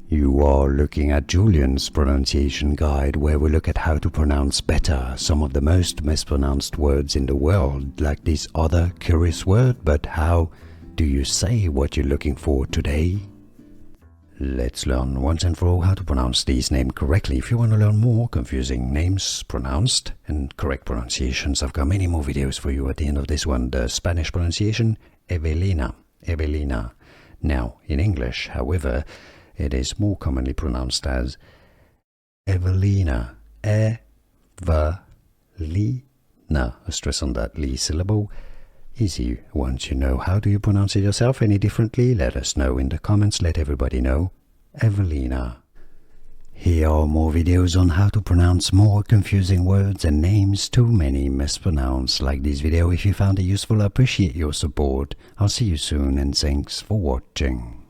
You are looking at Julian's pronunciation guide, where we look at how to pronounce better some of the most mispronounced words in the world, like this other curious word. But how do you say what you're looking for today? Let's learn once and for all how to pronounce these names correctly. If you want to learn more confusing names pronounced and correct pronunciations, I've got many more videos for you at the end of this one. The Spanish pronunciation, Evelina, Evelina. Now, in English, however, it is more commonly pronounced as Evelina, Evelina. A stress on that li syllable. Easy. Once you know, how do you pronounce it yourself any differently? Let us know in the comments. Let everybody know. Evelina. Here are more videos on how to pronounce more confusing words and names too many mispronounced. Like this video if you found it useful. I appreciate your support. I'll see you soon and thanks for watching.